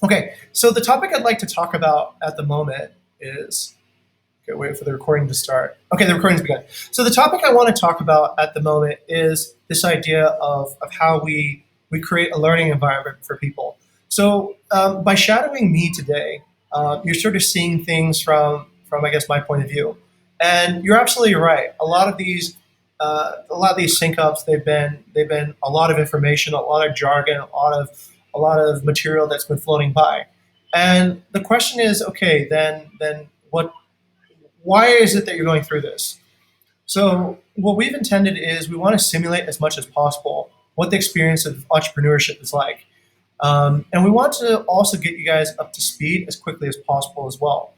Okay, so the topic I'd like to talk about at the moment is, okay, wait for the recording to start. Okay, the recording's begun. So the topic I want to talk about at the moment is this idea of how we create a learning environment for people. So by shadowing me today, you're sort of seeing things from I guess my point of view, and you're absolutely right. A lot of these sync ups, they've been a lot of information, a lot of jargon, a lot of material that's been floating by. And the question is, okay, then what? Why is it that you're going through this? So what we've intended is we want to simulate as much as possible what the experience of entrepreneurship is like. And we want to also get you guys up to speed as quickly as possible as well.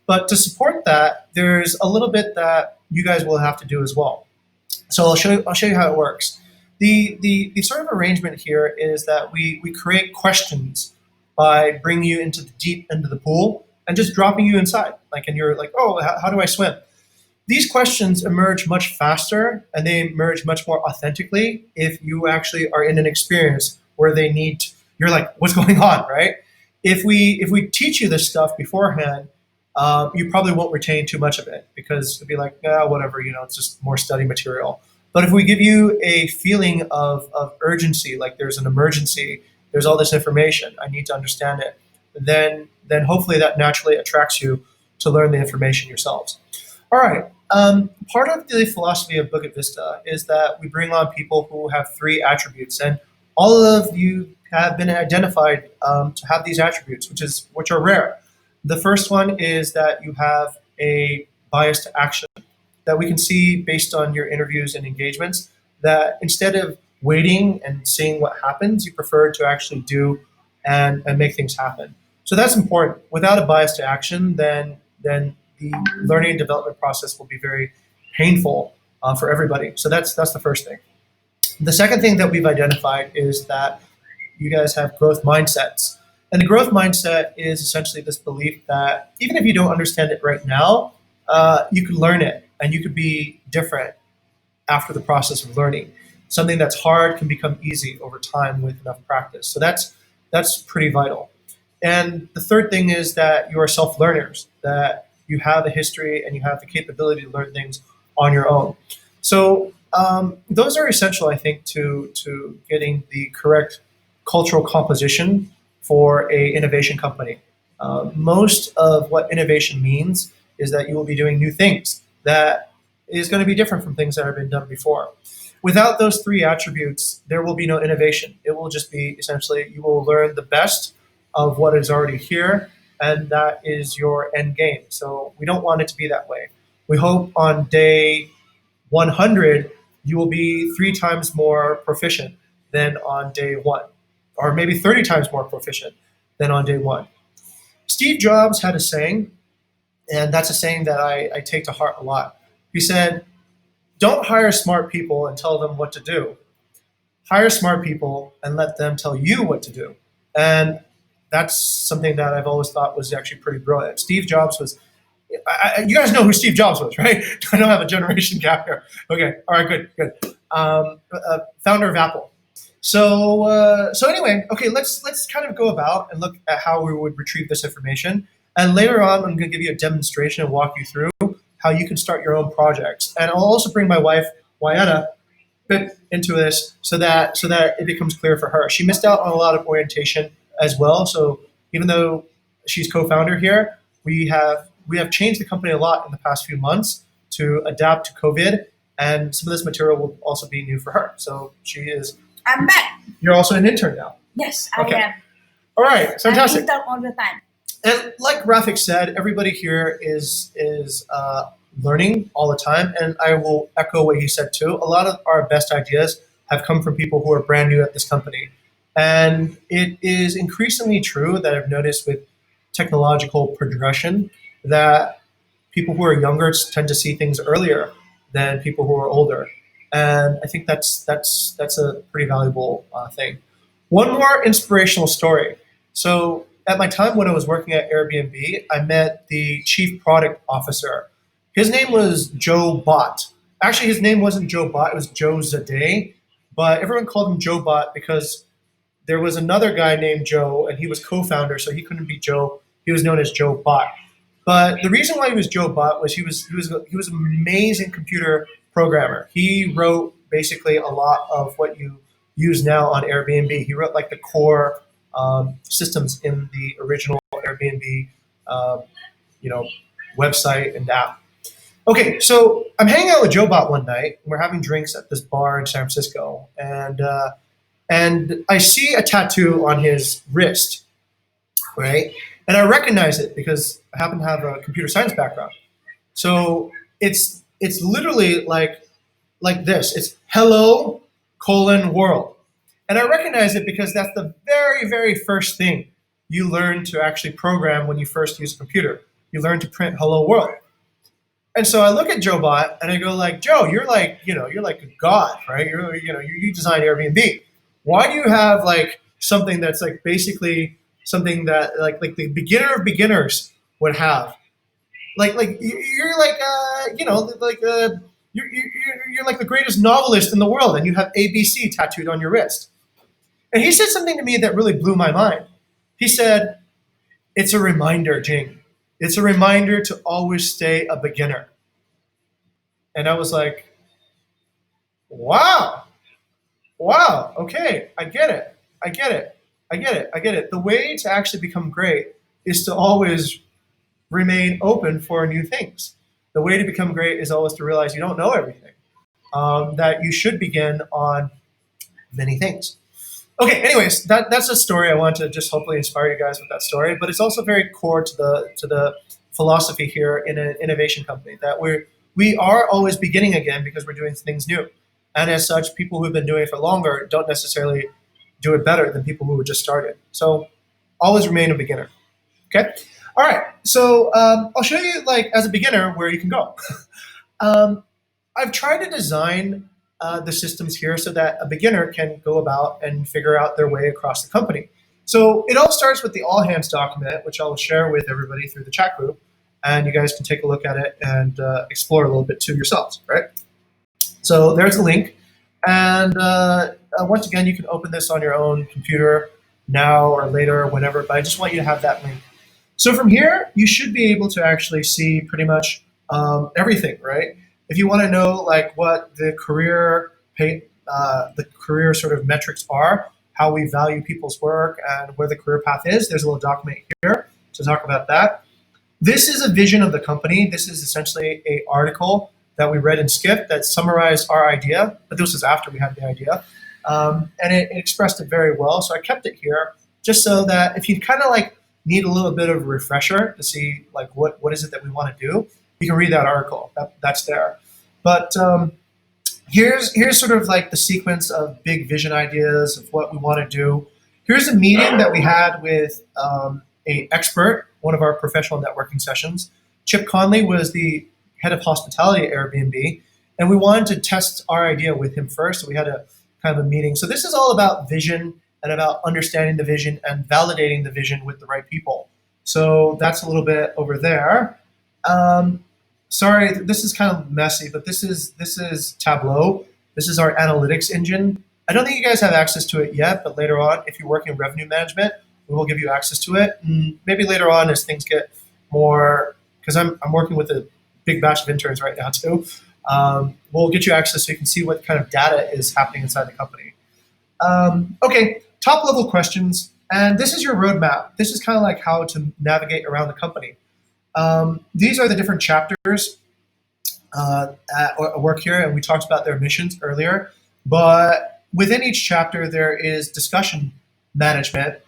But to support that, there's a little bit that you guys will have to do as well. So I'll show you how it works. The sort of arrangement here is that we create questions by bringing you into the deep end of the pool and just dropping you inside. Like, and you're like, oh, how do I swim? These questions emerge much faster and they emerge much more authentically if you actually are in an experience where you're like, what's going on, right? If we teach you this stuff beforehand, you probably won't retain too much of it because it'll be like, whatever, it's just more study material. But if we give you a feeling of urgency, like there's an emergency, there's all this information, I need to understand it, then hopefully that naturally attracts you to learn the information yourselves. All right. Part of the philosophy of Bukit Vista is that we bring on people who have three attributes, and all of you have been identified to have these attributes, which are rare. The first one is that you have a bias to action that we can see based on your interviews and engagements. That instead of waiting and seeing what happens, you prefer to actually do and make things happen. So that's important. Without a bias to action, then the learning and development process will be very painful for everybody. So that's the first thing. The second thing that we've identified is that you guys have growth mindsets. And the growth mindset is essentially this belief that even if you don't understand it right now, you can learn it and you could be different after the process of learning. Something that's hard can become easy over time with enough practice. So that's pretty vital. And the third thing is that you are self-learners, that you have a history and you have the capability to learn things on your own. So those are essential, I think, to getting the correct cultural composition for a innovation company. Most of what innovation means is that you will be doing new things that is going to be different from things that have been done before. Without those three attributes, there will be no innovation. It will just be essentially you will learn the best of what is already here, and that is your end game. So we don't want it to be that way. We hope on day 100 you will be 3 times more proficient than on day one, or maybe 30 times more proficient than on day one. Steve Jobs had a saying, and that's a saying that I take to heart a lot. He said, don't hire smart people and tell them what to do. Hire smart people and let them tell you what to do. And that's something that I've always thought was actually pretty brilliant. Steve Jobs was, you guys know who Steve Jobs was, right? I don't have a generation gap here. Okay, all right, good. Founder of Apple. So anyway, okay, let's kind of go about and look at how we would retrieve this information. And later on, I'm going to give you a demonstration and walk you through how you can start your own projects. And I'll also bring my wife, Wyanna, bit into this so that it becomes clear for her. She missed out on a lot of orientation as well. So even though she's co-founder here, we have changed the company a lot in the past few months to adapt to COVID, and some of this material will also be new for her. So she is. I'm back. You're also an intern now. Yes, I Okay. am. All right, fantastic. I'm intern all the time. And like Rafik said, everybody here is learning all the time, and I will echo what he said too. A lot of our best ideas have come from people who are brand new at this company, and it is increasingly true that I've noticed with technological progression that people who are younger tend to see things earlier than people who are older, and I think that's a pretty valuable thing. One more inspirational story. So at my time when I was working at Airbnb, I met the chief product officer. His name was Joe Bott. Actually, his name wasn't Joe Bott, it was Joe Zadeh, but everyone called him Joe Bott because there was another guy named Joe, and he was co-founder, so he couldn't be Joe. He was known as Joe Bot. But the reason why he was Joe Bot was he was an amazing computer programmer. He wrote basically a lot of what you use now on Airbnb. He wrote like the core systems in the original Airbnb, uh, you know, website and app. Okay, so I'm hanging out with Joe Bot one night. And we're having drinks at this bar in San Francisco, and I see a tattoo on his wrist, right? And I recognize it because I happen to have a computer science background. So it's literally like this. It's hello colon world. And I recognize it because that's the very, very first thing you learn to actually program when you first use a computer. You learn to print hello world. And so I look at Joe Bot and I go like, Joe, you're like, you're like a god, right? You design Airbnb. Why do you have like something that's like basically something that like the beginner of beginners would have? You're like you're like the greatest novelist in the world, and you have ABC tattooed on your wrist. And he said something to me that really blew my mind. He said, "It's a reminder, Jing. It's a reminder to always stay a beginner." And I was like, "Wow, wow, okay, I get it, I get it, I get it, I get it." The way to actually become great is to always remain open for new things. The way to become great is always to realize you don't know everything. That you should begin on many things. Okay, anyways, that's a story. I want to just hopefully inspire you guys with that story, but it's also very core to the philosophy here in an innovation company that we are always beginning again because we're doing things new, and as such, people who've been doing it for longer don't necessarily do it better than people who were just started. So always remain a beginner. Okay. All right. So I'll show you like as a beginner where you can go. um, I've tried to design the systems here so that a beginner can go about and figure out their way across the company. So it all starts with the all hands document, which I'll share with everybody through the chat group, and you guys can take a look at it and explore a little bit too yourselves. Right. So there's the link, and once again, you can open this on your own computer now or later or whenever. But I just want you to have that link. So from here, you should be able to actually see pretty much everything, right? If you want to know like what the career sort of metrics are, how we value people's work, and where the career path is, there's a little document here to talk about that. This is a vision of the company. This is essentially a article that we read in Skift that summarized our idea, but this was after we had the idea, and it expressed it very well. So I kept it here just so that if you kind of like need a little bit of a refresher to see like what is it that we want to do, you can read that article. That's there. But here's sort of like the sequence of big vision ideas of what we want to do. Here's a meeting that we had with a expert, one of our professional networking sessions. Chip Conley was the head of hospitality at Airbnb, and we wanted to test our idea with him first. So we had a kind of a meeting. So this is all about vision and about understanding the vision and validating the vision with the right people. So that's a little bit over there. Sorry, this is kind of messy, but this is Tableau. This is our analytics engine. I don't think you guys have access to it yet, but later on, if you're working in revenue management, we will give you access to it. And maybe later on, as things get more, because I'm working with a big batch of interns right now too. We'll get you access so you can see what kind of data is happening inside the company. Okay, top level questions. And this is your roadmap. This is kind of like how to navigate around the company. These are the different chapters at work here, and we talked about their missions earlier. But within each chapter, there is discussion management.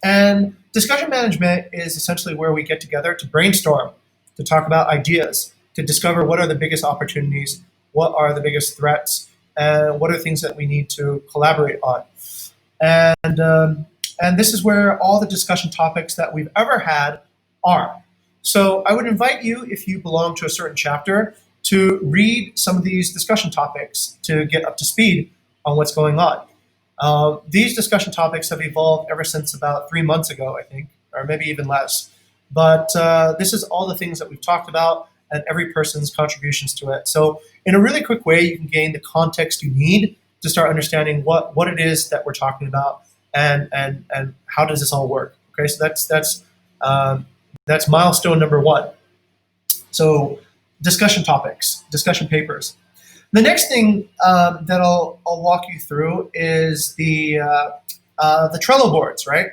And discussion management is essentially where we get together to brainstorm, to talk about ideas, to discover what are the biggest opportunities, what are the biggest threats, and what are things that we need to collaborate on. And this is where all the discussion topics that we've ever had are. So I would invite you, if you belong to a certain chapter, to read some of these discussion topics to get up to speed on what's going on. These discussion topics have evolved ever since about 3 months ago, I think, or maybe even less. But this is all the things that we've talked about and every person's contributions to it. So in a really quick way, you can gain the context you need to start understanding what it is that we're talking about and how does this all work? Okay, so that's milestone number one. So discussion topics, discussion papers. The next thing that I'll walk you through is the Trello boards, right?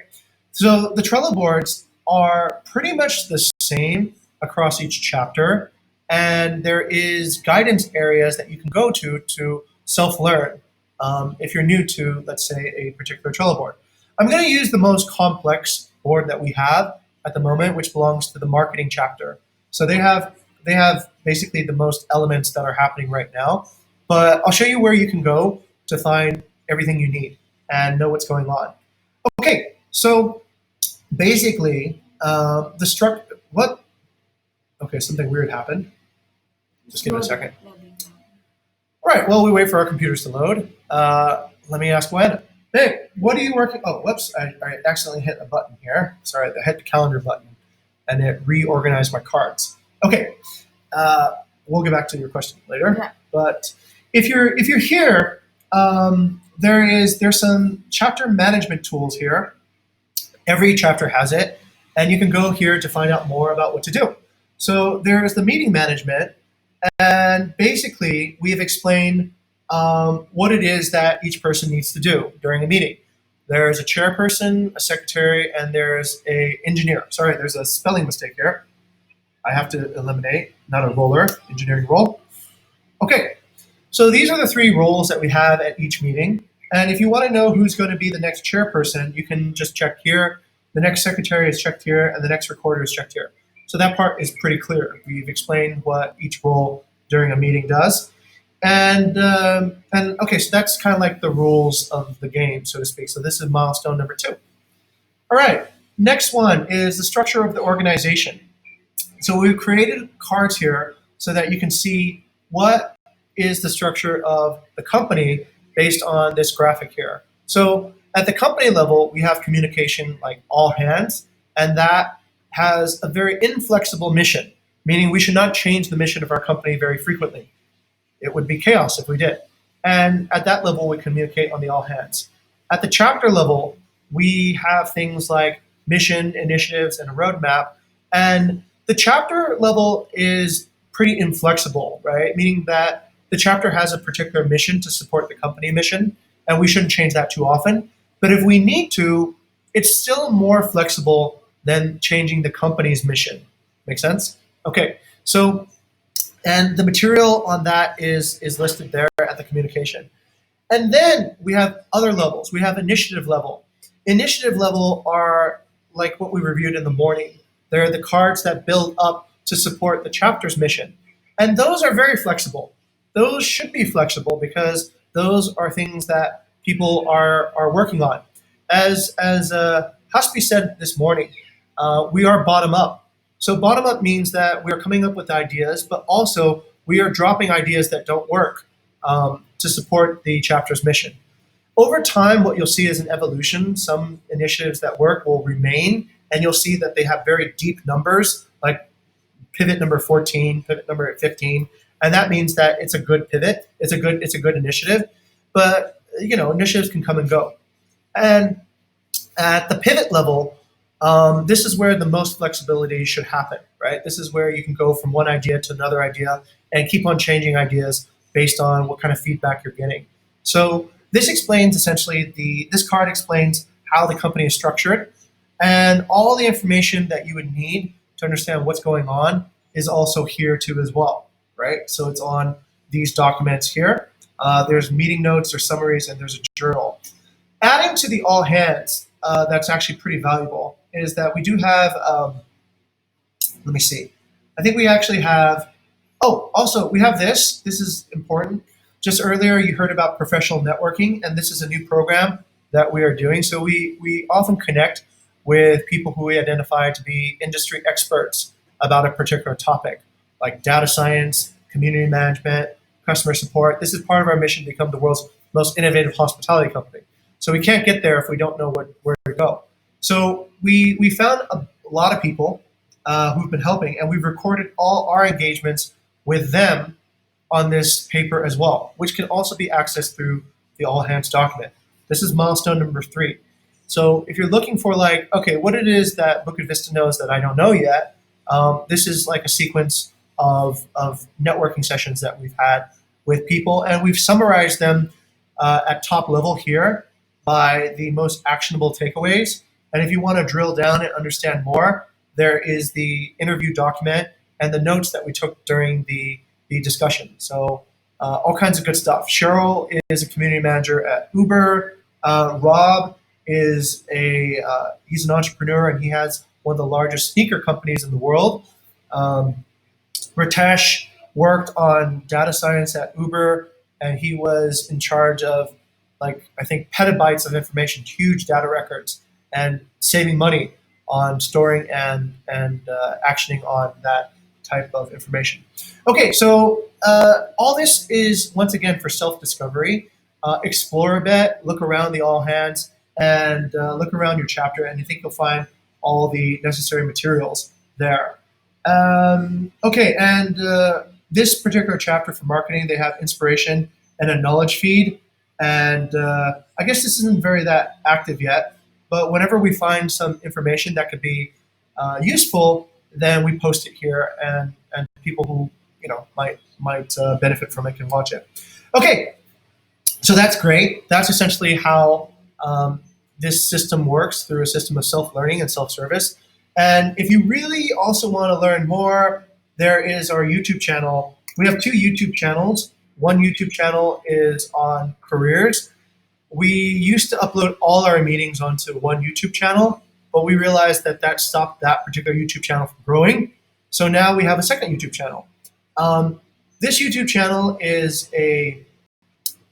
So the Trello boards are pretty much the same across each chapter, and there is guidance areas that you can go to self-learn if you're new to, let's say, a particular Trello board. I'm going to use the most complex board that we have at the moment, which belongs to the marketing chapter. So they have basically the most elements that are happening right now. But I'll show you where you can go to find everything you need and know what's going on. Okay, so basically, the structure. What? Okay, something weird happened. Just give me a second. All right. Well, we wait for our computers to load. Let me ask Gwen. Hey, what are you working? Oh, whoops! I accidentally hit a button here. Sorry, I hit the calendar button, and it reorganized my cards. Okay. We'll get back to your question later. Yeah. But if you're here, there's some chapter management tools here. Every chapter has it, and you can go here to find out more about what to do. So there's the meeting management, and basically we have explained what it is that each person needs to do during a meeting. There's a chairperson, a secretary, and there's a engineer. Sorry, there's a spelling mistake here. I have to eliminate, not a roller, engineering role. Okay, so these are the three roles that we have at each meeting. And if you want to know who's going to be the next chairperson, you can just check here. The next secretary is checked here, and the next recorder is checked here. So that part is pretty clear. We've explained what each role during a meeting does. And okay, so that's kind of like the rules of the game, so to speak. So this is milestone number 2. All right, next one is the structure of the organization. So we've created cards here so that you can see what is the structure of the company based on this graphic here. So at the company level, we have communication like all hands, and that has a very inflexible mission, meaning we should not change the mission of our company very frequently. It would be chaos if we did. And at that level, we communicate on the all hands. At the chapter level, we have things like mission, initiatives, and a roadmap. And the chapter level is pretty inflexible, right? Meaning that the chapter has a particular mission to support the company mission, and we shouldn't change that too often. But if we need to, it's still more flexible than changing the company's mission. Make sense? Okay, so, and the material on that is listed there at the communication. And then we have other levels. We have initiative level. Initiative level are like what we reviewed in the morning. They're the cards that build up to support the chapter's mission. And those are very flexible. Those should be flexible because those are things that people are working on. As Haspi said this morning, we are bottom up. So bottom up means that we are coming up with ideas, but also we are dropping ideas that don't work to support the chapter's mission. Over time, what you'll see is an evolution. Some initiatives that work will remain, and you'll see that they have very deep numbers, like pivot number 14, pivot number 15, and that means that it's a good pivot. It's a good initiative, but initiatives can come and go. And at the pivot level, this is where the most flexibility should happen, right? This is where you can go from one idea to another idea and keep on changing ideas based on what kind of feedback you're getting. So this explains essentially this card explains how the company is structured, and all the information that you would need to understand what's going on is also here too as well, right? So it's on these documents here. There's meeting notes, there's summaries, and there's a journal. Adding to the all hands, that's actually pretty valuable, is that we do have, let me see. I think we actually have, also we have this. This is important. Just earlier you heard about professional networking, and this is a new program that we are doing. So we often connect with people who we identify to be industry experts about a particular topic, like data science, community management, customer support. This is part of our mission to become the world's most innovative hospitality company. So we can't get there if we don't know where to go. So we found a lot of people who've been helping, and we've recorded all our engagements with them on this paper as well, which can also be accessed through the all hands document. This is milestone number 3. So if you're looking for like, okay, what it is that Bukit Vista knows that I don't know yet, this is like a sequence of networking sessions that we've had with people, and we've summarized them at top level here by the most actionable takeaways. And if you want to drill down and understand more, there is the interview document and the notes that we took during the discussion. So all kinds of good stuff. Cheryl is a community manager at Uber. Rob is he's an entrepreneur and he has one of the largest sneaker companies in the world. Um, Ritesh worked on data science at Uber, and he was in charge of, like, I think petabytes of information, huge data records, and saving money on storing and actioning on that type of information. Okay, so all this is once again for self discovery. Explore a bit, look around the all hands, and look around your chapter, and I think you'll find all the necessary materials there. Okay, and this particular chapter for marketing, they have inspiration and a knowledge feed. And I guess this isn't very that active yet, but whenever we find some information that could be useful, then we post it here, and people who might benefit from it can watch it. Okay, so that's great. That's essentially how this system works, through a system of self-learning and self-service. And if you really also want to learn more, there is our YouTube channel. We have two YouTube channels. One YouTube channel is on careers. We used to upload all our meetings onto one YouTube channel, but we realized that that stopped that particular YouTube channel from growing. So now we have a second YouTube channel. This YouTube channel is a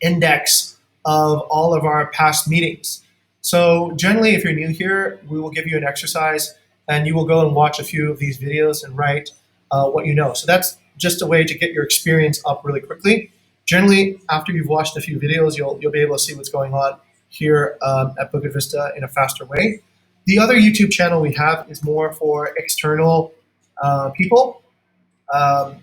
index of all of our past meetings. So generally, if you're new here, we will give you an exercise and you will go and watch a few of these videos and write what you know. So that's just a way to get your experience up really quickly. Generally, after you've watched a few videos, you'll be able to see what's going on here at Bukit Vista in a faster way. The other YouTube channel we have is more for external people. Um,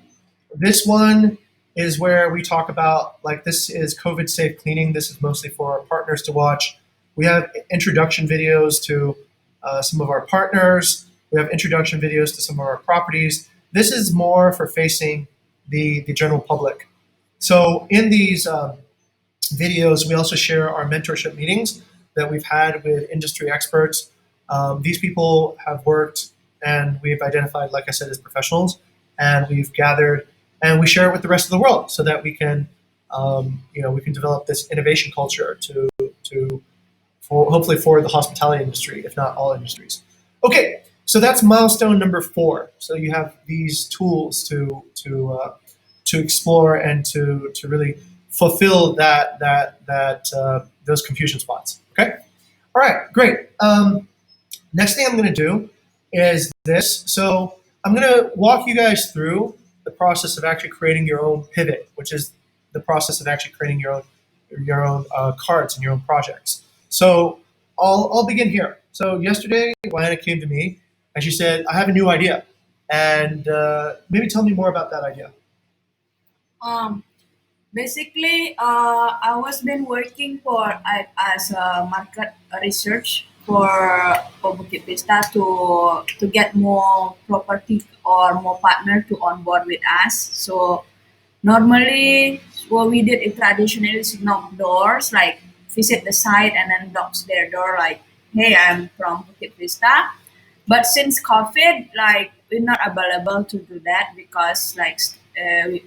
this one is where we talk about, like, this is COVID safe cleaning. This is mostly for our partners to watch. We have introduction videos to some of our partners. We have introduction videos to some of our properties. This is more for facing the general public. So in these videos, we also share our mentorship meetings that we've had with industry experts. These people have worked, and we've identified, like I said, as professionals, and we've gathered and we share it with the rest of the world so that we can, we can develop this innovation culture to for hopefully for the hospitality industry, if not all industries. Okay, so that's milestone number 4. So you have these tools to explore and to really fulfill those confusion spots. Okay, all right, great. Next thing I'm going to do is this. So I'm going to walk you guys through the process of actually creating your own pivot, which is the process of actually creating your own cards and your own projects. So I'll begin here. So yesterday, Diana came to me and she said, "I have a new idea," and maybe tell me more about that idea. Um, Basically, I was been working as a market research for Bukit Vista to get more property or more partner to onboard with us. So normally, what we did is traditionally is knock doors, like visit the site and then knocks their door, like, "Hey, I'm from Bukit Vista." But since COVID, like, we're not available to do that because like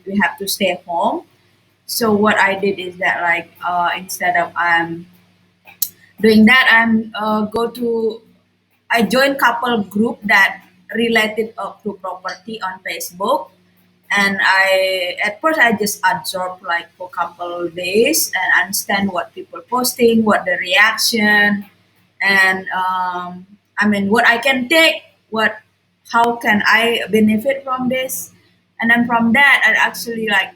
we have to stay home. So what I did is that, like, instead of doing that, go to I joined couple group that related to property on Facebook, and I at first I just absorbed like for couple days and understand what people posting, what the reaction, and I mean what I can take, what how can I benefit from this, and then from that I actually like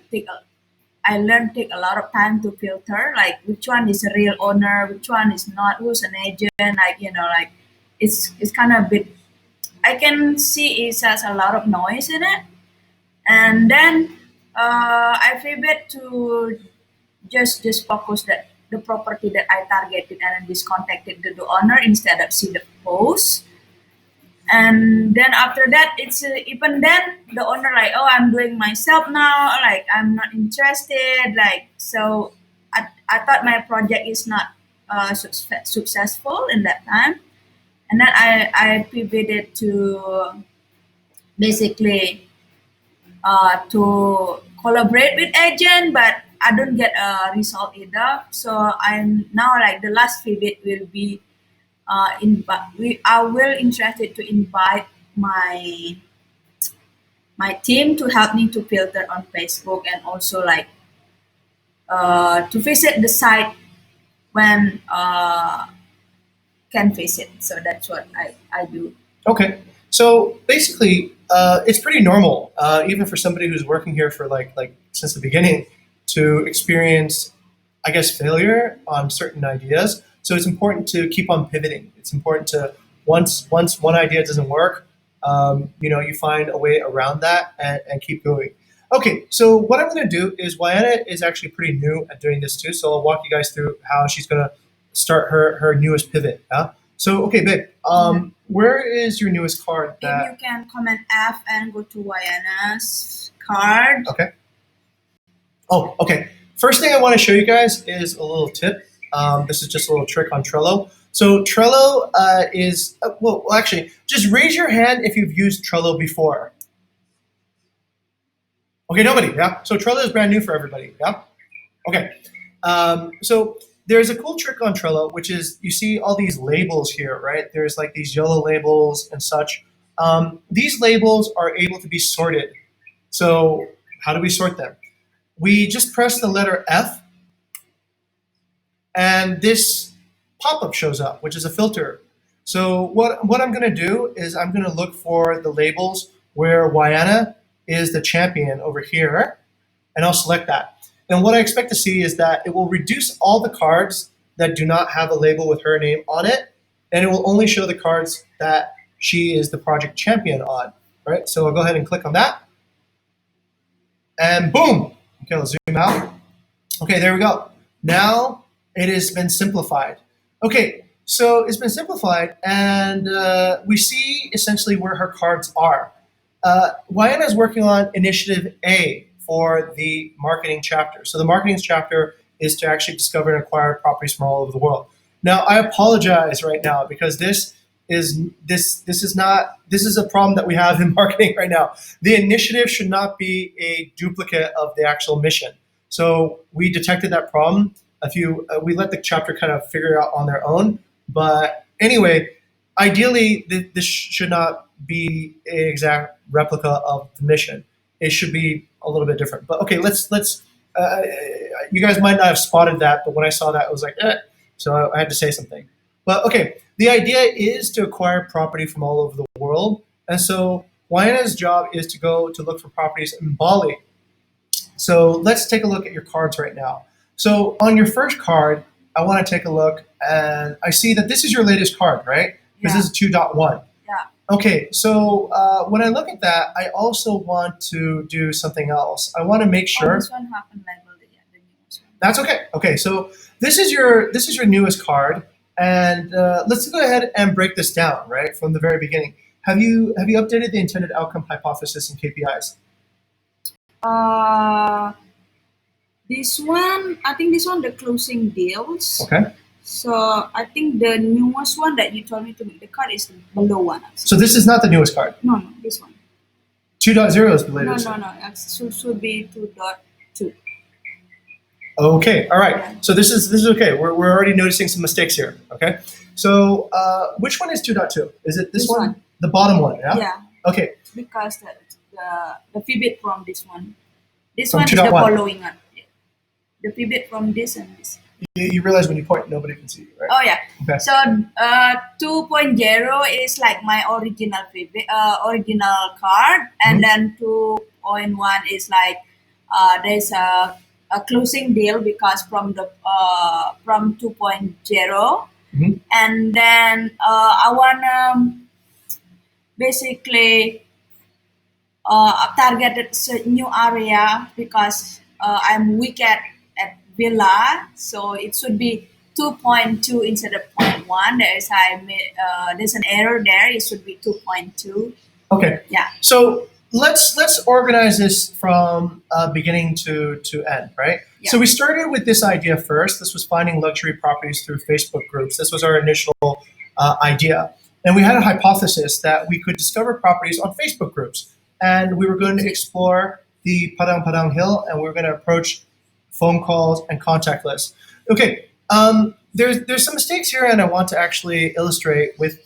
I learned take a lot of time to filter like which one is a real owner, which one is not, who's an agent, like like it's kind of a bit. I can see it has a lot of noise in it, and then I favored to just focus that. the property that I targeted and I just contacted the owner instead of see the post. And then after that, it's even then the owner like, oh, I'm doing myself now, like I'm not interested, like so. I thought my project is not successful in that time, and then I pivoted to basically to collaborate with agent, but I don't get a result either. So I'm now like the last pivot will be I will interested to invite my team to help me to filter on Facebook and also like to visit the site when can visit. So that's what I do. Okay. So basically, it's pretty normal, even for somebody who's working here for like since the beginning, to experience, I guess, failure on certain ideas. So it's important to keep on pivoting. It's important to once one idea doesn't work, you find a way around that and keep going. Okay, so what I'm going to do is Wayana is actually pretty new at doing this too. So I'll walk you guys through how she's going to start her newest pivot. Yeah. So okay, babe. Where is your newest card? If you can comment F and go to Wayana's card. Okay. Oh, okay. First thing I want to show you guys is a little tip. This is just a little trick on Trello. So Trello is, well, actually, just raise your hand if you've used Trello before. Okay, nobody, yeah? So Trello is brand new for everybody, yeah? Okay. So there's a cool trick on Trello, which is you see all these labels here, right? There's like these yellow labels and such. These labels are able to be sorted. So how do we sort them? We just press the letter F, and this pop-up shows up, which is a filter. So what I'm going to do is I'm going to look for the labels where Wayana is the champion over here, and I'll select that. And what I expect to see is that it will reduce all the cards that do not have a label with her name on it, and it will only show the cards that she is the project champion on. Right? So I'll go ahead and click on that, and boom. Okay, let's zoom out. Okay, there we go. Now it has been simplified. Okay, so it's been simplified, and we see essentially where her cards are. Wayana is working on initiative A for the marketing chapter. So the marketing chapter is to actually discover and acquire properties from all over the world. Now I apologize right now because this is a problem that we have in marketing right now. The initiative should not be a duplicate of the actual mission. So we detected that problem. We let the chapter kind of figure it out on their own. But anyway, ideally, this should not be an exact replica of the mission. It should be a little bit different. But okay, let's. You guys might not have spotted that, but when I saw that, I was like, so I had to say something. But okay, the idea is to acquire property from all over the world, and so Wayana's job is to go to look for properties in Bali. So let's take a look at your cards right now. So on your first card, I want to take a look, and I see that this is your latest card, right? Because this is 2.1. Yeah. Okay, so when I look at that, I also want to do something else. I want to make sure. This one happened labeled, yeah, the newest one. That's okay. Okay, so this is your newest card, and let's go ahead and break this down, right, from the very beginning. Have you updated the intended outcome hypothesis and KPIs? This one, I think this one, the closing deals. Okay. So I think the newest one that you told me to make the card is the below one. Actually. So this is not the newest card? No, this one. 2.0 is the latest? No. It should be 2.2. Okay, all right. Yeah. So this is okay. We're already noticing some mistakes here. Okay. So which one is 2.2? Is it this one? The bottom one, yeah? Yeah. Okay. Because the pivot from this one. This From one is the 2.1. following one. The pivot from this and this. You realize when you point, nobody can see you, right? Oh yeah. Okay. So 2.0 is like my original pivot, original card, and then 2.1 is like there's a closing deal because from 2.0, and then I wanna basically target a new area because I'm weak at villa, so it should be 2.2 instead of 0.1. There's an error there. It should be 2.2. Okay. Yeah. So let's organize this from beginning to end, right? Yeah. So we started with this idea first. This was finding luxury properties through Facebook groups. This was our initial idea, and we had a hypothesis that we could discover properties on Facebook groups, and we were going to explore the Padang Padang Hill, and we were going to approach phone calls and contact lists. Okay. There's some mistakes here, and I want to actually illustrate with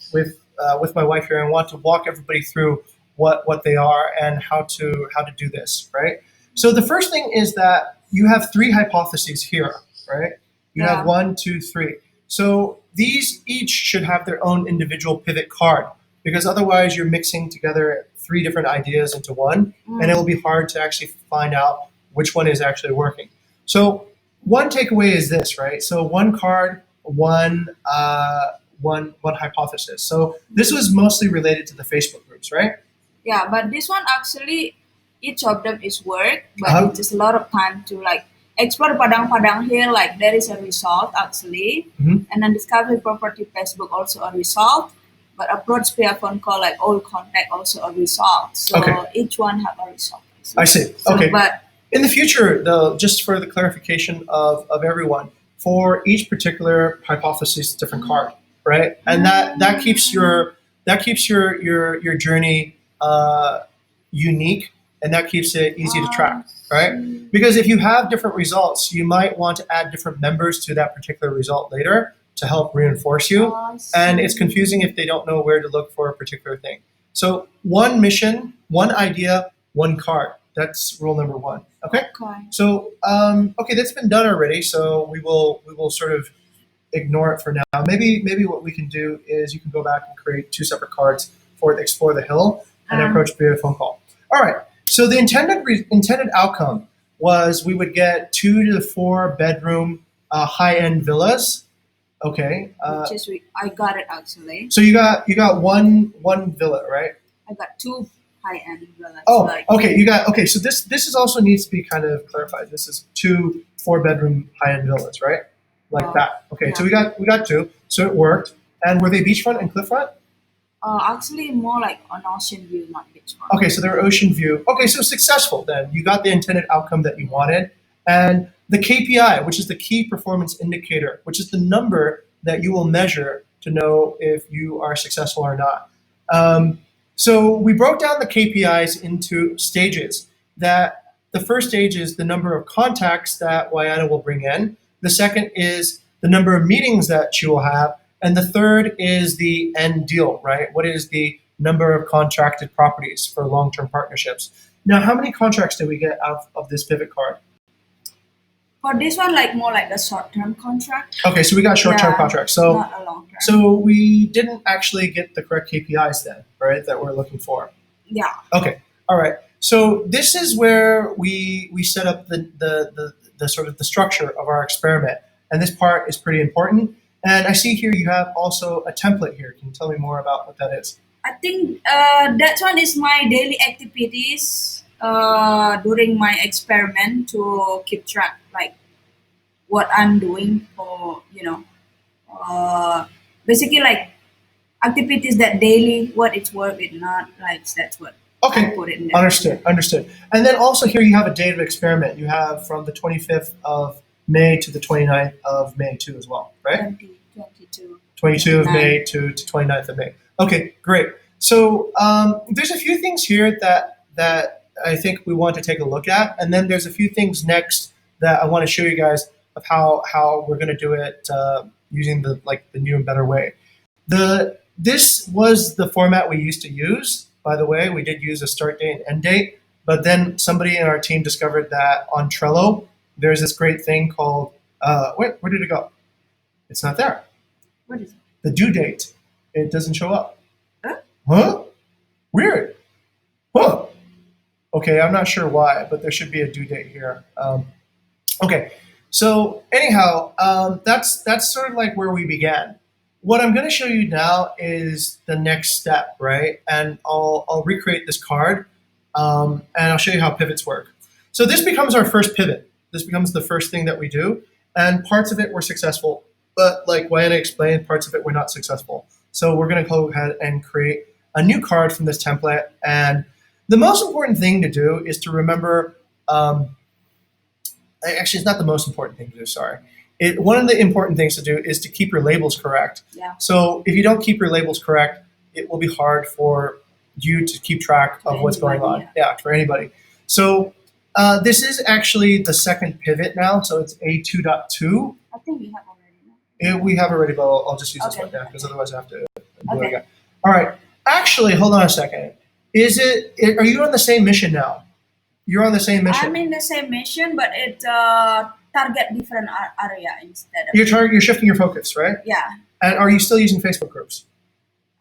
my wife here. I want to walk everybody through what they are and how to do this, right? So the first thing is that you have three hypotheses here, right? You have 1, 2, 3. So these each should have their own individual pivot card, because otherwise you're mixing together three different ideas into one, and it will be hard to actually find out which one is actually working. So one takeaway is this, right? So one card, one hypothesis. So this was mostly related to the Facebook groups, right? Yeah, but this one actually, each of them is work, but it is a lot of time to like explore Padang Padang here. Like there is a result actually, and then discovery property Facebook also a result, but approach via phone call like all contact also a result. So each one have a result. I see. So, okay. But in the future, though, just for the clarification of everyone, for each particular hypothesis, different card, right? And that keeps your journey unique, and that keeps it easy to track, right? Because if you have different results, you might want to add different members to that particular result later to help reinforce you, and it's confusing if they don't know where to look for a particular thing. So one mission, one idea, one card. That's rule number one. Okay. So okay, that's been done already. So we will sort of ignore it for now. Maybe what we can do is you can go back and create two separate cards for the Explore the Hill and approach via phone call. All right. So the intended outcome was we would get 2 to 4 bedroom high-end villas. Okay. I got it actually. So you got one villa, right? I got 2 high-end villas. Oh, okay. Okay. So this is also needs to be kind of clarified. This is 2 4-bedroom high-end villas, right? Like that. Okay. Yeah. So we got 2. So it worked. And were they beachfront and cliffront? Actually, more like an ocean view, not beachfront. Okay, so they're ocean view. Okay, so successful then. You got the intended outcome that you wanted. And the KPI, which is the key performance indicator, which is the number that you will measure to know if you are successful or not. So we broke down the KPIs into stages. That the first stage is the number of contacts that Wayana will bring in. The second is the number of meetings that she will have. And the third is the end deal, right? What is the number of contracted properties for long-term partnerships? Now, how many contracts did we get out of this pivot card? For this one, like more like a short-term contract. Okay, so we got short-term contracts. So, not a long-term. So we didn't actually get the correct KPIs then, right? That we're looking for. Yeah. Okay. All right. So this is where we set up the sort of the structure of our experiment, and this part is pretty important. And I see here you have also a template here. Can you tell me more about what that is? I think that one is my daily activities during my experiment to keep track, like what I'm doing for, basically like activities that daily, what it's worth, it not, like that's what I put in there. Understood. And then also here you have a date of experiment. You have from the 25th of May to the 29th of May too as well, right? 22 of May to 29th of May. Okay, great. So there's a few things here that I think we want to take a look at, and then there's a few things next that I want to show you guys of how we're going to do it using the new and better way. This was the format we used to use. By the way, we did use a start date and end date, but then somebody in our team discovered that on Trello there's this great thing called where did it go? It's not there. What is it? The due date. It doesn't show up. Huh? Weird. Huh? Okay, I'm not sure why, but there should be a due date here. Okay, so anyhow, that's sort of like where we began. What I'm going to show you now is the next step, right? And I'll recreate this card, and I'll show you how pivots work. So this becomes our first pivot. This becomes the first thing that we do, and parts of it were successful, but like Wayana explained, parts of it were not successful. So we're going to go ahead and create a new card from this template. And the most important thing to do is to remember. Actually, it's not the most important thing to do. Sorry. One of the important things to do is to keep your labels correct. Yeah. So if you don't keep your labels correct, it will be hard for you to keep track of what's going on. Yeah, for anybody. So this is actually the second pivot now. So it's A2.2. I think we have already. We have already, but I'll just use this Okay. one now because otherwise I have to do Okay. it again. All right. Actually, hold on a second. Are you on the same mission now? You're on the same mission. I'm in the same mission, but it target different area instead of. You're shifting your focus, right? Yeah. And are you still using Facebook groups?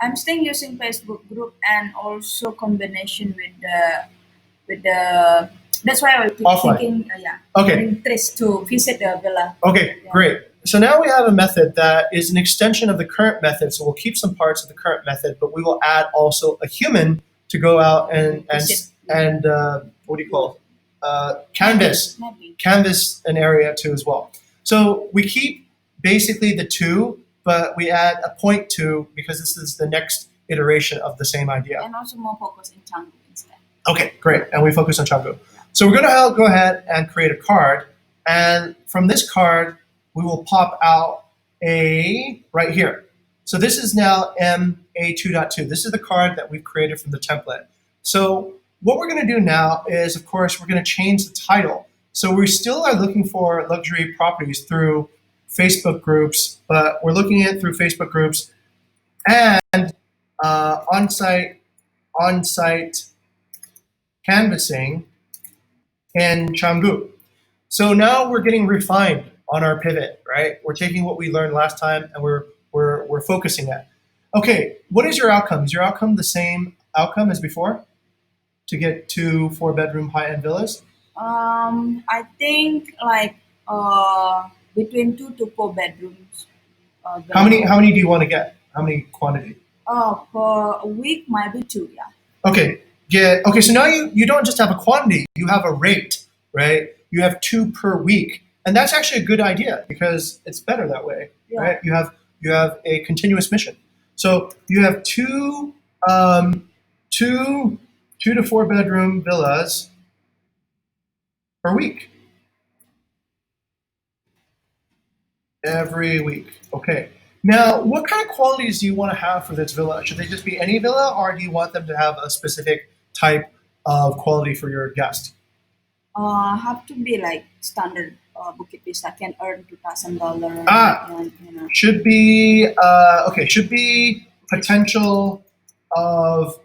I'm still using Facebook group and also combination with the. That's why I was Offline. thinking, Okay. interest to visit the villa. Okay, Yeah. great. So now we have a method that is an extension of the current method. So we'll keep some parts of the current method, but we will add also a human to go out and what do you call it? Canvas Maybe. an area too as well. So we keep basically the two, but we add a point to because this is the next iteration of the same idea. And also more focus in Canggu instead. Okay, great. And we focus on Canggu. So we're going to go ahead and create a card. And from this card, we will pop out right here. So this is now MA2.2. This is the card that we've created from the template. So what we're going to do now is, of course, we're going to change the title. So we still are looking for luxury properties through Facebook groups, but we're looking at it through Facebook groups and on-site canvassing in Canggu. So now we're getting refined on our pivot, right? We're taking what we learned last time and we're focusing it. Okay, what is your outcome? Is your outcome the same outcome as before? To get 2 4-bedroom high-end villas? I think like between 2 to 4 bedrooms. How many do you want to get? How many quantity? For a week, might be 2, yeah. Okay, so now you don't just have a quantity, you have a rate, right? You have 2 per week. And that's actually a good idea because it's better that way, Yeah. right? You have a continuous mission. So you have 2 to 4-bedroom villas per week. Every week. Okay. Now, what kind of qualities do you want to have for this villa? Should they just be any villa, or do you want them to have a specific type of quality for your guest? Have to be like standard. Bukit Vista can earn $2,000. And, Should be Should be potential of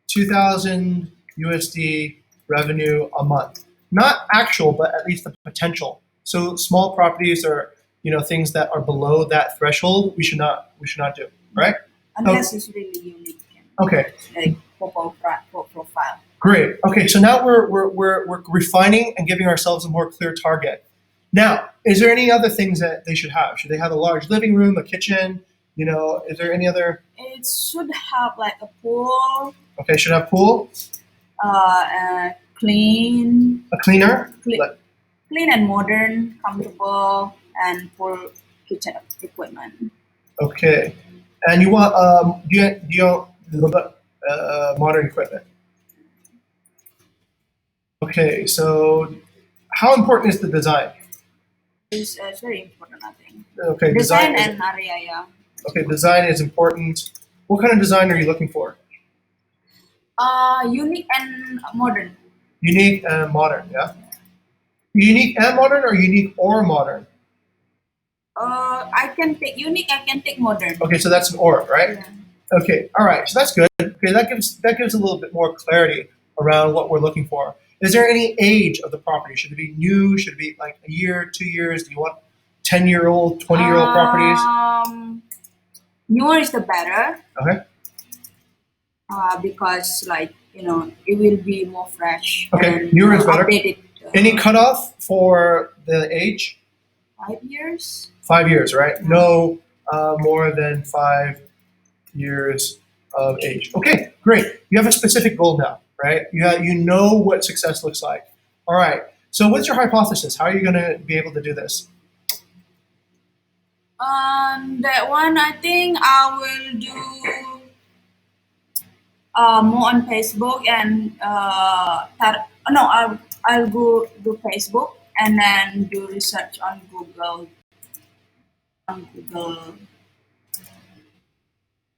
2,000 USD revenue a month. Not actual, but at least the potential. So small properties are things that are below that threshold. We should not do, right? Unless it's really unique. Okay. Like profile. Great. Okay, so now we're refining and giving ourselves a more clear target. Now, is there any other things that they should have? Should they have a large living room, a kitchen? Is there any other? It should have like a pool. Okay, should have pool. Clean. A cleaner. Clean and modern, comfortable, and full kitchen equipment. Okay, and you want do you want modern equipment? Okay, so how important is the design? It's very important, I think. Okay, design and area, yeah. Okay, design is important. What kind of design are you looking for? Unique and modern. Unique and modern, yeah. Unique and modern, or unique or modern? I can take unique. I can take modern. Okay, so that's an or, right? Yeah. Okay, all right. So that's good. Okay, that gives a little bit more clarity around what we're looking for. Is there any age of the property? Should it be new? Should it be like a year, 2 years? Do you want 10-year-old, 20-year-old properties? Newer is the better. Okay. Because it will be more fresh. Okay, and, newer is better. Updated. Any cutoff for the age? 5 years. 5 years, right? No more than 5 years of age. Okay, great. You have a specific goal now, right? You know what success looks like. All right. So what's your hypothesis? How are you going to be able to do this? That one, I think I will do more on Facebook and no, I'll go do Facebook and then do research on Google. On Google.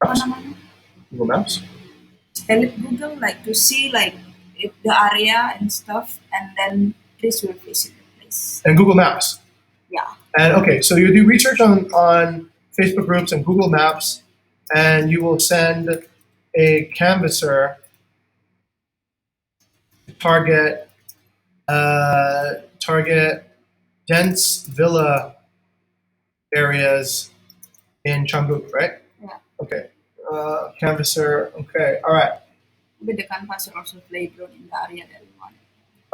Apa namanya? Google Maps? Spell it Google, like to see like if the area and stuff, and then this will visit the place. And Google Maps. Yeah. And okay, so you do research on Facebook groups and Google Maps, and you will send a canvasser to target dense villa areas in Changbuk, right? Yeah. Okay. Canvasser. Okay. All right. With the canvasser also playground in the area that we want.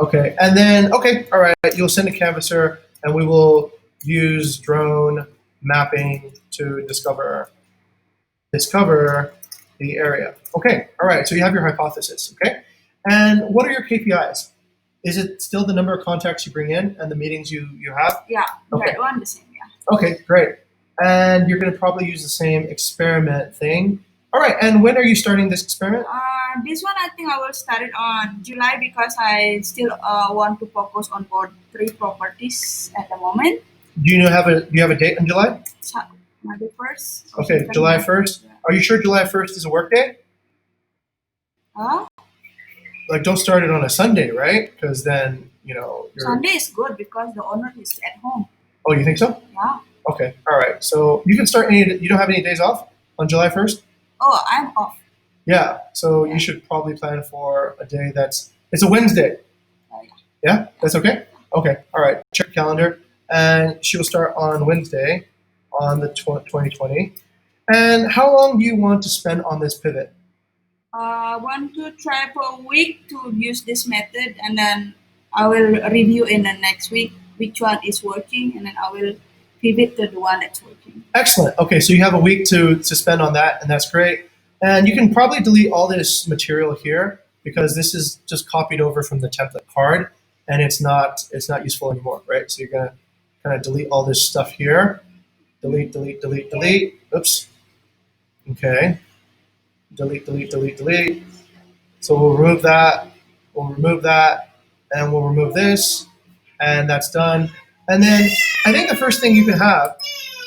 Okay. And then okay. All right. You'll send a canvasser, and we will use drone mapping to discover the area. Okay. All right. So you have your hypothesis. Okay. And what are your KPIs? Is it still the number of contacts you bring in and the meetings you have? Yeah. Okay. That one the same. Yeah. Okay. Great. And you're going to probably use the same experiment thing. All right. And when are you starting this experiment? This one I think I will start it on July because I still want to focus on board 3 properties at the moment. Do you have a date in July? Maybe first. Okay, July 1st. Yeah. Are you sure July 1st is a work day? Huh? Like, don't start it on a Sunday, right? Because then, you're... Sunday is good because the owner is at home. Oh, you think so? Yeah. Okay, all right. So you can start you don't have any days off on July 1st? Oh, I'm off. Yeah, so you should probably plan for a day it's a Wednesday. Oh, yeah. Yeah, that's okay? Okay, all right. Check your calendar. And she will start on Wednesday on the 2020. And how long do you want to spend on this pivot? I want to try for a week to use this method, and then I will review in the next week which one is working, and then I will pivot to the one that's working. Excellent. Okay, so you have a week to spend on that, and that's great. And you can probably delete all this material here because this is just copied over from the template card, and it's not useful anymore, right? So you're gonna kind of delete all this stuff here. Delete, delete, delete, delete. Oops. Okay. Delete, delete, delete, delete. So we'll remove that. We'll remove that, and we'll remove this, and that's done. And then I think the first thing you can have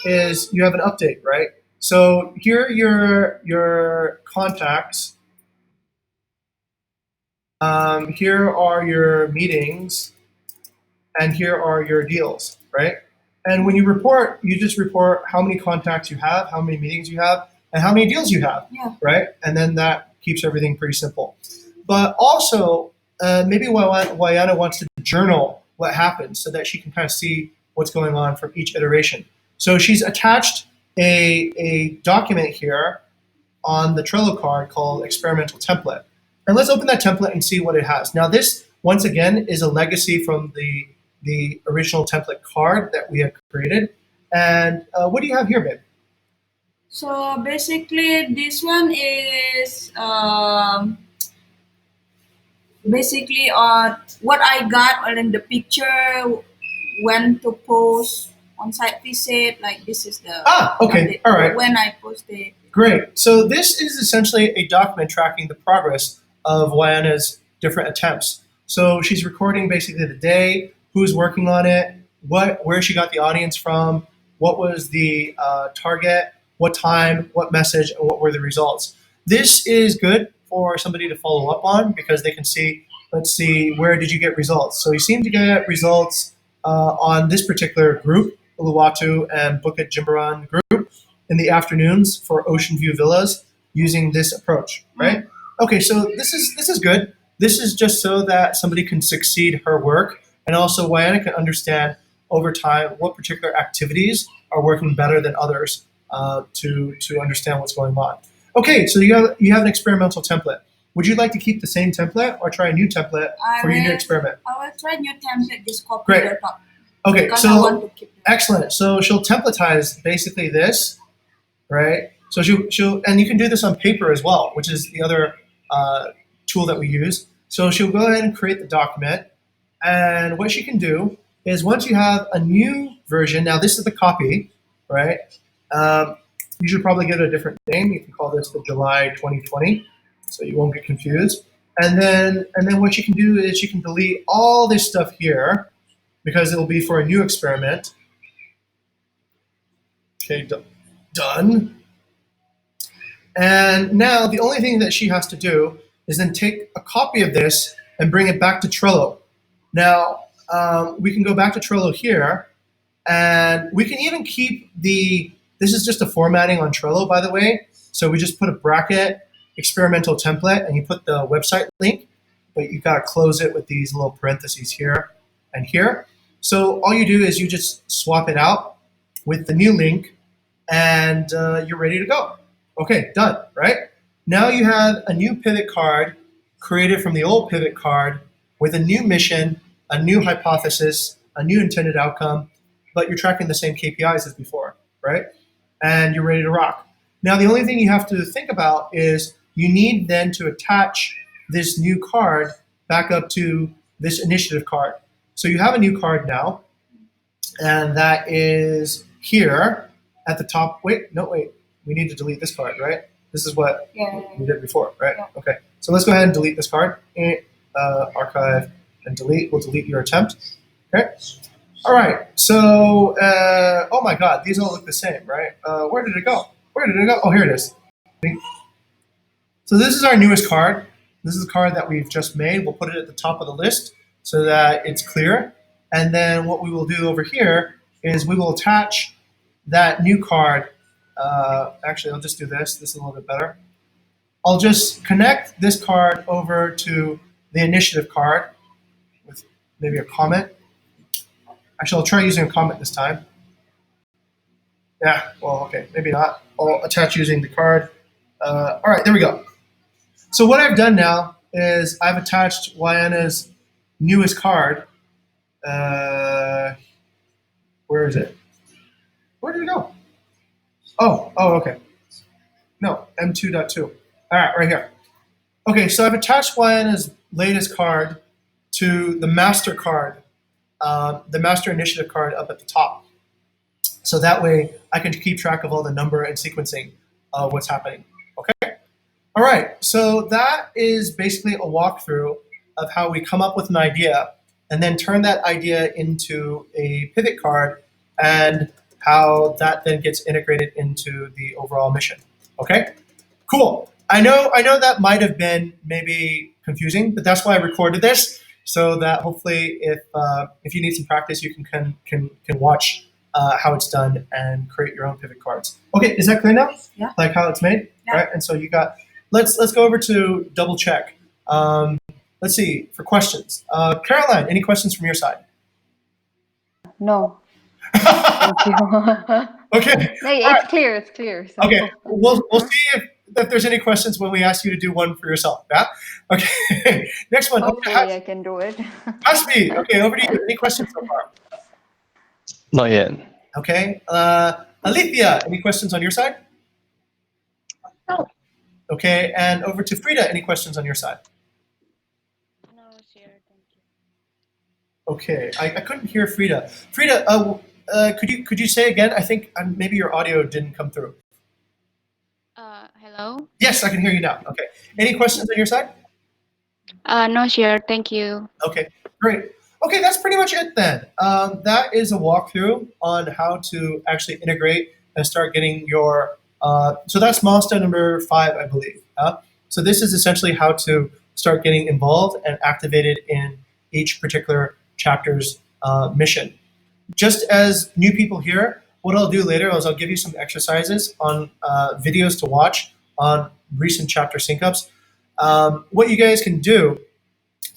is you have an update, right? So here are your contacts. Here are your meetings, and here are your deals, right? And when you report, you just report how many contacts you have, how many meetings you have, and how many deals you have, Yeah. right? And then that keeps everything pretty simple. But also, maybe Wayana wants to journal what happened so that she can kind of see what's going on from each iteration. So she's attached a document here on the Trello card called experimental template. And let's open that template and see what it has. Now this, once again, is a legacy from the original template card that we had created. And what do you have here, babe? So basically, this one is basically what I got in the picture when to post on site visit. Like this is the okay, all right. When I posted. Great. So this is essentially a document tracking the progress of Wayana's different attempts. So she's recording basically the day, who's working on it, where she got the audience from, what was the target, what time, what message, and what were the results. This is good for somebody to follow up on because they can see, let's see, where did you get results? So you seem to get results on this particular group, Uluwatu and Bukit Jimbaran group, in the afternoons for Ocean View Villas using this approach, right? Okay, so this is good. This is just so that somebody can succeed her work, and also Wayana can understand over time what particular activities are working better than others to understand what's going on. Okay, so you have an experimental template. Would you like to keep the same template or try a new template for your new experiment? I will try new template, just copy Great. the top. Okay, Because I want so to keep it. excellent. So she'll templatize basically this, right? So she'll and you can do this on paper as well, which is the other tool that we use. So she'll go ahead and create the document, And what she can do is once you have a new version, now this is the copy, right? Um, you should probably give it a different name. You can call this the July 2020, so you won't get confused. And then what you can do is you can delete all this stuff here because it'll be for a new experiment. Okay, done. And now the only thing that she has to do is then take a copy of this and bring it back to Trello. Now, we can go back to Trello here, and we can even keep this is just a formatting on Trello, by the way. So we just put a bracket, experimental template, and you put the website link, but you've got to close it with these little parentheses here and here. So all you do is you just swap it out with the new link, and you're ready to go. Okay, done, right? Now you have a new pivot card created from the old pivot card with a new mission, a new hypothesis, a new intended outcome, but you're tracking the same KPIs as before, right? And you're ready to rock. Now, the only thing you have to think about is you need then to attach this new card back up to this initiative card. So you have a new card now, and that is here at the top. Wait, we need to delete this card, right? This is what we did before, right? Yeah. Okay, so let's go ahead and delete this card. Archive and delete. We'll delete your attempt. Okay. All right. So, oh my God, these all look the same, right? Where did it go? Oh, here it is. So this is our newest card. This is the card that we've just made. We'll put it at the top of the list so that it's clear. And then what we will do over here is we will attach that new card. Actually, I'll just do this. This is a little bit better. I'll just connect this card over to the initiative card with maybe a comment. Actually, I'll try using a comment this time. Yeah, well, okay, maybe not. I'll attach using the card. All right, there we go. So what I've done now is I've attached Wayana's newest card. Where is it? Where did it go? Oh, okay. No, M2.2. All right, right here. Okay, so I've attached Wayana's latest card to the master card, the master initiative card up at the top. So that way I can keep track of all the number and sequencing of what's happening. Okay? All right, so that is basically a walkthrough of how we come up with an idea and then turn that idea into a pivot card and how that then gets integrated into the overall mission. Okay? Cool. I know that might have been maybe confusing, but that's why I recorded this so that hopefully if you need some practice, you can watch how it's done and create your own pivot cards. Okay, is that clear now? Yeah. Like how it's made? Yeah. Right? And so you got, let's go over to double check. Let's see, for questions. Caroline, any questions from your side? No. Thank you. Okay. It's clear. So. Okay, we'll see if there's any questions when we ask you to do one for yourself. Yeah? Okay, next one. Hopefully I can do it. Hasbi, okay, over to you. Any questions so far? Not yet. Okay, Alethea, any questions on your side? No. Okay, and over to Frida, any questions on your side? No, sure, thank you. Okay, I couldn't hear Frida. Frida, could you say again? I think maybe your audio didn't come through. Hello? Yes, I can hear you now. Okay, any questions on your side? No, sure, thank you. Okay, great. Okay, that's pretty much it then. That is a walkthrough on how to actually integrate and start getting your, so that's milestone number 5, I believe. So this is essentially how to start getting involved and activated in each particular chapter's mission. Just as new people here, what I'll do later is I'll give you some exercises on videos to watch on recent chapter sync-ups. What you guys can do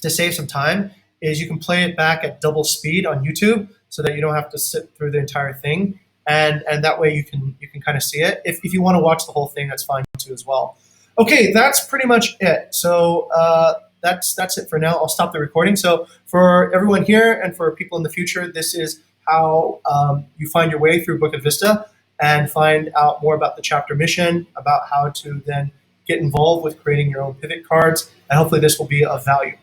to save some time is you can play it back at double speed on YouTube so that you don't have to sit through the entire thing. And that way you can kind of see it. If you want to watch the whole thing, that's fine too as well. Okay, that's pretty much it. So that's it for now. I'll stop the recording. So for everyone here and for people in the future, this is how you find your way through Bukit Vista and find out more about the chapter mission, about how to then get involved with creating your own pivot cards, and hopefully this will be of value.